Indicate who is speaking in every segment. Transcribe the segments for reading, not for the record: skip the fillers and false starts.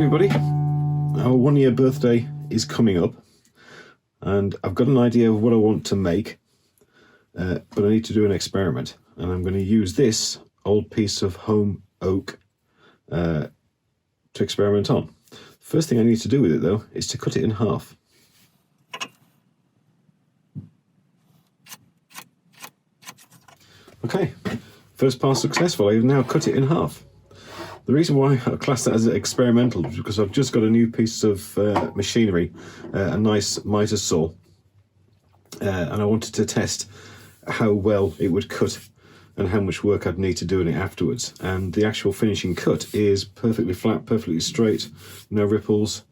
Speaker 1: everybody. Our 1 year birthday is coming up and I've got an idea of what I want to make, but I need to do an experiment, and I'm going to use this old piece of home oak to experiment on. First thing I need to do with it though is to cut it in half. Okay, first pass successful. I've now cut it in half. The reason why I class that as experimental is because I've just got a new piece of machinery, a nice miter saw, and I wanted to test how well it would cut and how much work I'd need to do in it afterwards. And the actual finishing cut is perfectly flat, perfectly straight, no ripples,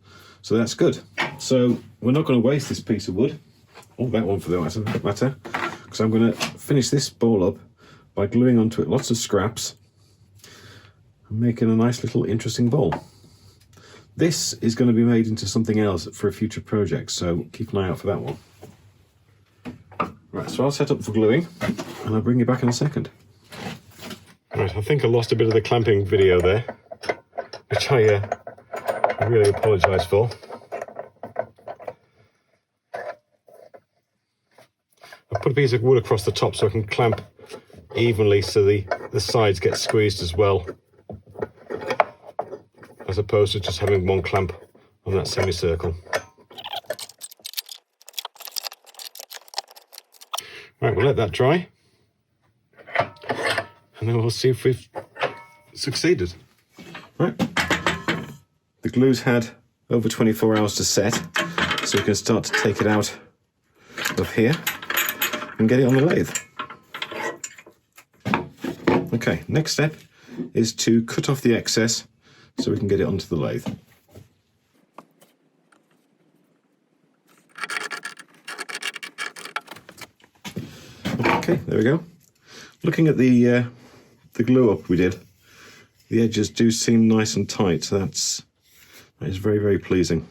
Speaker 1: so that's good. So we're not going to waste this piece of wood, or that one for that matter, because I'm going to finish this ball up by gluing onto it lots of scraps and making a nice little interesting bowl. This is going to be made into something else for a future project, so keep an eye out for that one. Right, so I'll set up for gluing and I'll bring you back in a second. Right, I think I lost a bit of the clamping video there, which I really apologise for. I put a piece of wood across the top so I can clamp evenly so the sides get squeezed as well, as opposed to just having one clamp on that semicircle. Right, we'll let that dry and then we'll see if we've succeeded. Right, the glue's had over 24 hours to set, so we can start to take it out of here and get it on the lathe. Okay, next step is to cut off the excess so we can get it onto the lathe. Okay, there we go. Looking at the glue up we did, the edges do seem nice and tight, so that is very, very pleasing.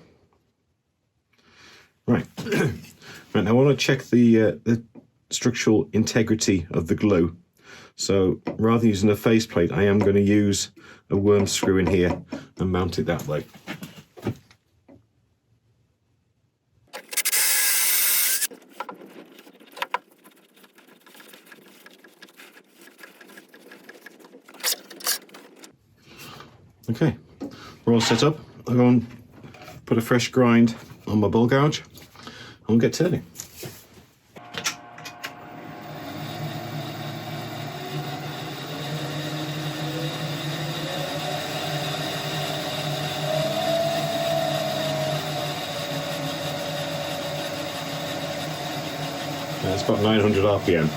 Speaker 1: Right, right, now I want to check the structural integrity of the glue. So rather than using a faceplate, I am going to use a worm screw in here and mount it that way. Okay, we're all set up. I'll go and put a fresh grind on my ball gouge and we'll get turning. It's about 900 RPM.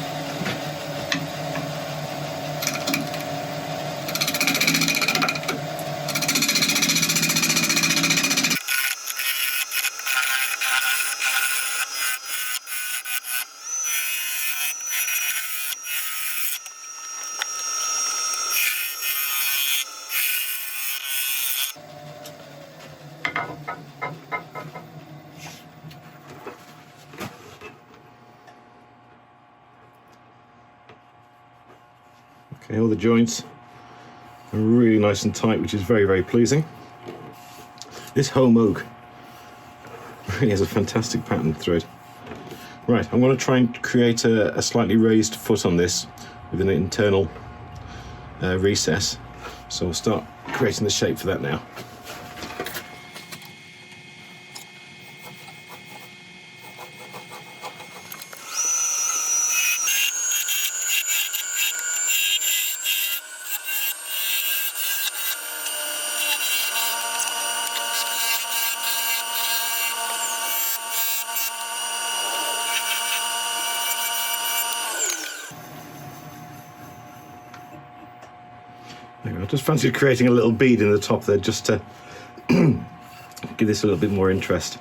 Speaker 1: Okay, all the joints are really nice and tight, which is very, very pleasing. This home oak really has a fantastic pattern through it. Right, I'm going to try and create a slightly raised foot on this with an internal recess. So we'll start creating the shape for that now. I just fancied creating a little bead in the top there just to give this a little bit more interest.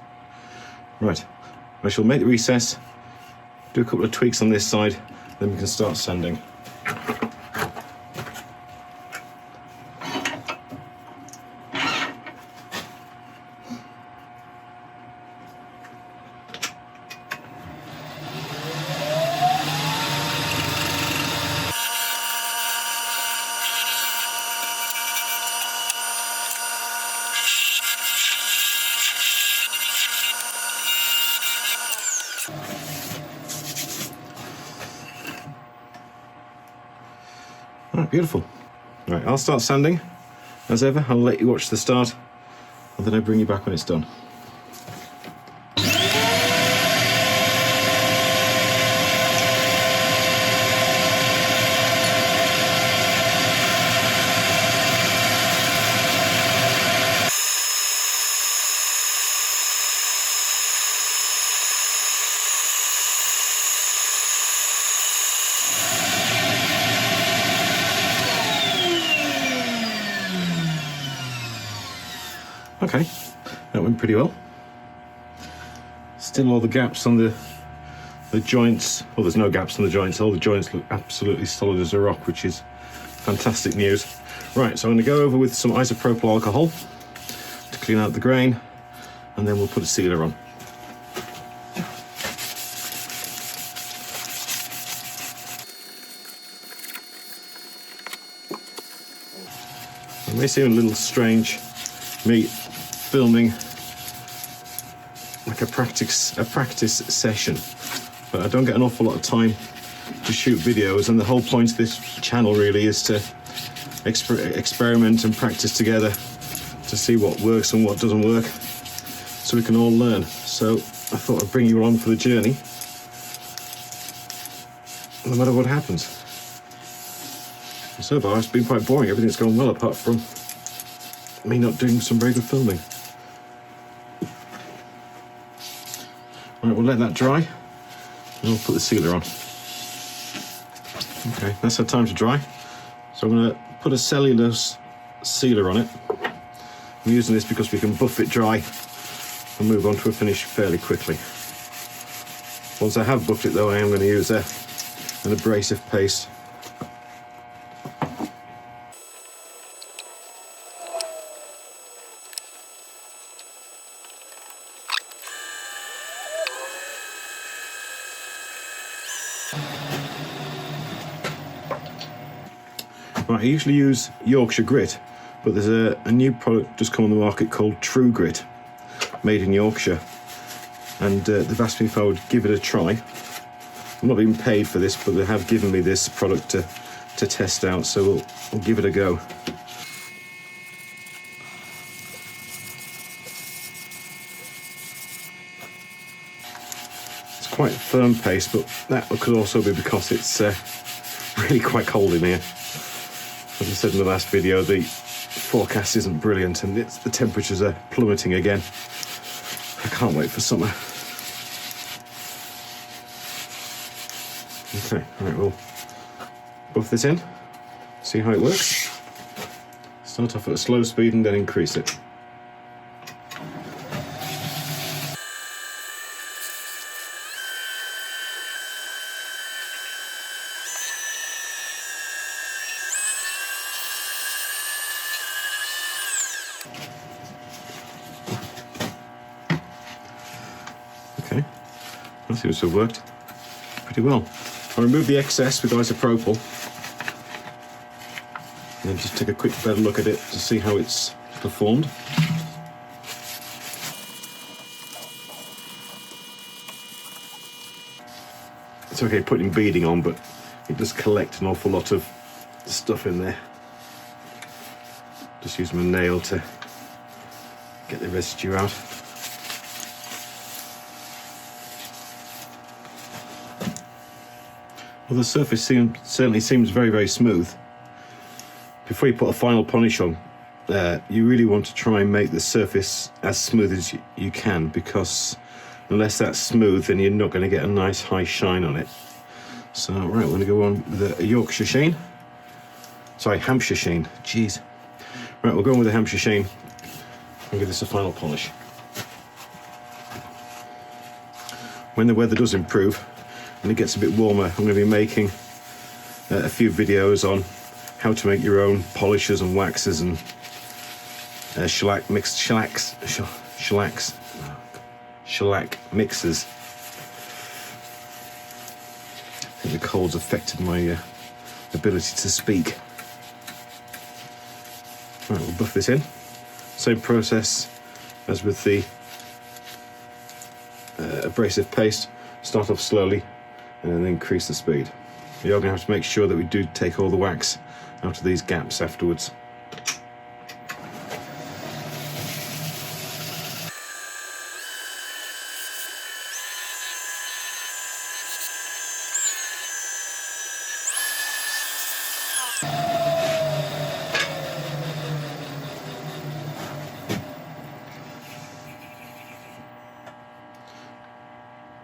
Speaker 1: Right, I shall make the recess, do a couple of tweaks on this side, then we can start sanding. Right, beautiful. Right, I'll start sanding. As ever, I'll let you watch the start, and then I'll bring you back when it's done. Okay, that went pretty well. Still all the gaps on the joints, well, there's no gaps on the joints, all the joints look absolutely solid as a rock, which is fantastic news. Right, so I'm going to go over with some isopropyl alcohol to clean out the grain, and then we'll put a sealer on. It may seem a little strange, me filming like a practice session, but I don't get an awful lot of time to shoot videos, and the whole point of this channel really is to experiment and practice together to see what works and what doesn't work, so we can all learn. So I thought I'd bring you along for the journey, no matter what happens. And so far it's been quite boring, everything's gone well apart from me not doing some very good filming. Right, we'll let that dry, and we'll put the sealer on. Okay, that's had time to dry. So I'm going to put a cellulose sealer on it. I'm using this because we can buff it dry and move on to a finish fairly quickly. Once I have buffed it though, I am going to use an abrasive paste. Right, I usually use Yorkshire grit, but there's a new product just come on the market called True Grit, made in Yorkshire, and they've asked me if I would give it a try. I'm not being paid for this, but they have given me this product to test out, so we'll give it a go. It's quite a firm paste, but that could also be because it's really quite cold in here. As I said in the last video, the forecast isn't brilliant, and the temperatures are plummeting again. I can't wait for summer. Okay, right, we'll buff this in, see how it works. Start off at a slow speed and then increase it. Okay, that seems to have worked pretty well. I'll remove the excess with isopropyl and then just take a quick better look at it to see how it's performed. It's okay putting beading on, but it does collect an awful lot of stuff in there. Just use my nail to get the residue out. Well, the surface certainly seems very, very smooth. Before you put a final polish on, you really want to try and make the surface as smooth as you can, because unless that's smooth, then you're not going to get a nice high shine on it. So, right, we're going to go on with a Yorkshire sheen. Sorry, Hampshire sheen. Jeez. Right, we'll go on with the Hampshire sheen and give this a final polish. When the weather does improve and it gets a bit warmer, I'm going to be making a few videos on how to make your own polishes and waxes and shellac mixers. I think the cold's affected my ability to speak. Right, we'll buff this in. Same process as with the abrasive paste. Start off slowly and then increase the speed. We are going to have to make sure that we do take all the wax out of these gaps afterwards.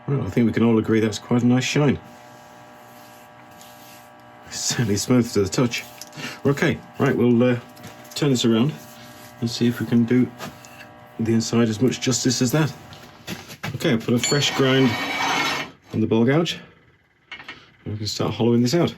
Speaker 1: Well, I think we can all agree that's quite a nice shine. It's certainly smooth to the touch. Okay, right, we'll turn this around and see if we can do the inside as much justice as that. Okay, I'll put a fresh grind on the ball gouge and we can start hollowing this out.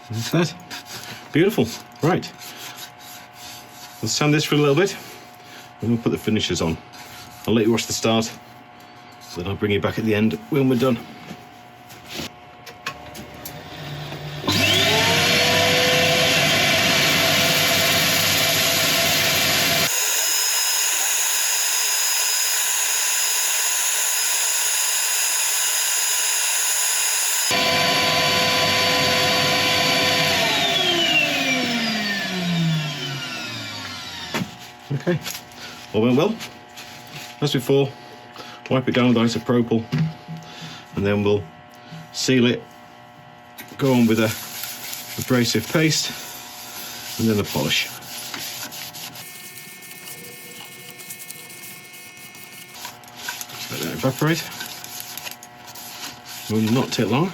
Speaker 1: That's that. Beautiful. Right. We'll sand this for a little bit and we'll put the finishes on. I'll let you watch the start, then I'll bring you back at the end when we're done. Okay, all went well. As before, wipe it down with isopropyl and then we'll seal it, go on with a abrasive paste and then a polish. Let that evaporate. Will not take long.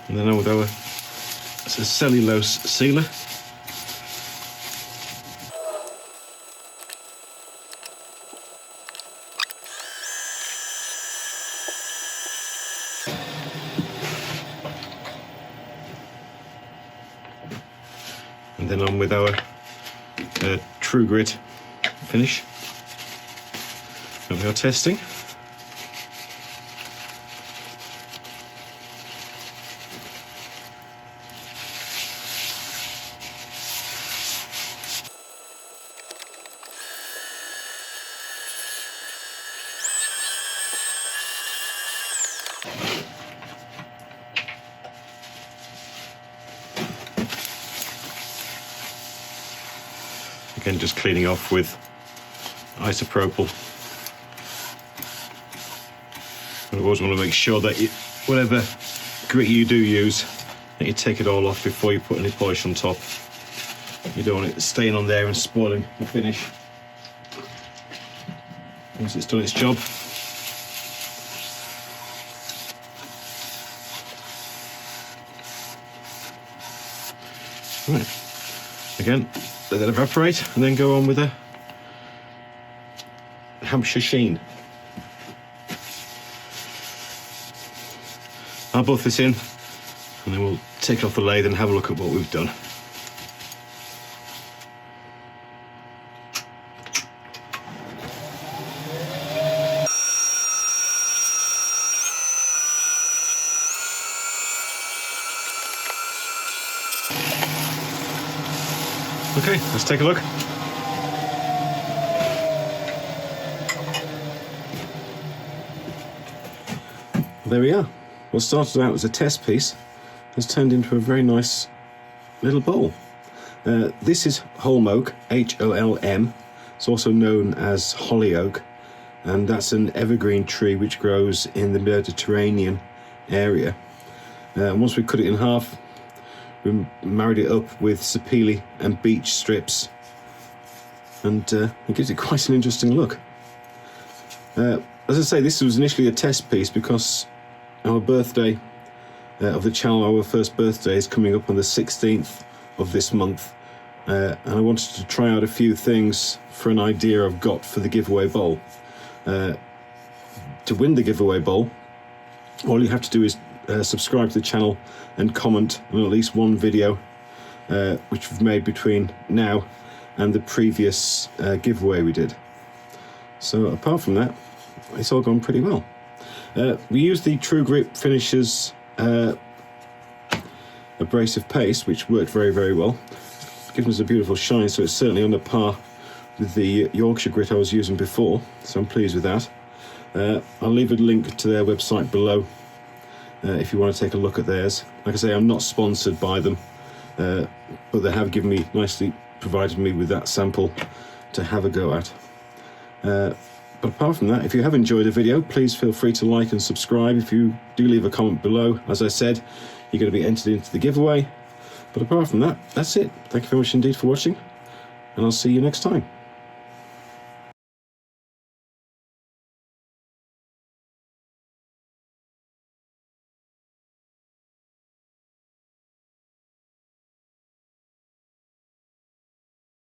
Speaker 1: And then on with our cellulose sealer. And then on with our true grit finish. And we are testing. Again, just cleaning off with isopropyl. And I always want to make sure that whatever grit you do use, that you take it all off before you put any polish on top. You don't want it staying on there and spoiling the finish. Once it's done its job. Right. Again, let that evaporate and then go on with a Hampshire sheen. I'll buff this in and then we'll take it off the lathe and have a look at what we've done. Okay, let's take a look. There we are. What started out as a test piece has turned into a very nice little bowl. This is holm oak, H-O-L-M. It's also known as holly oak, and that's an evergreen tree which grows in the Mediterranean area. Once we cut it in half, we married it up with sapele and beech strips and it gives it quite an interesting look. As I say, this was initially a test piece because our birthday of the channel, our first birthday, is coming up on the 16th of this month, and I wanted to try out a few things for an idea I've got for the giveaway bowl. To win the giveaway bowl, all you have to do is subscribe to the channel and comment on at least one video which we've made between now and the previous giveaway we did. So apart from that, it's all gone pretty well. We used the True Grip Finishers abrasive paste, which worked very, very well. It's given us a beautiful shine, so it's certainly on the par with the Yorkshire grit I was using before, so I'm pleased with that. I'll leave a link to their website below if you want to take a look at theirs. Like I say, I'm not sponsored by them, but they have given me, nicely provided me with that sample to have a go at. But apart from that, if you have enjoyed the video, please feel free to like and subscribe. If you do leave a comment below, as I said, you're going to be entered into the giveaway. But apart from that, that's it. Thank you very much indeed for watching, and I'll see you next time.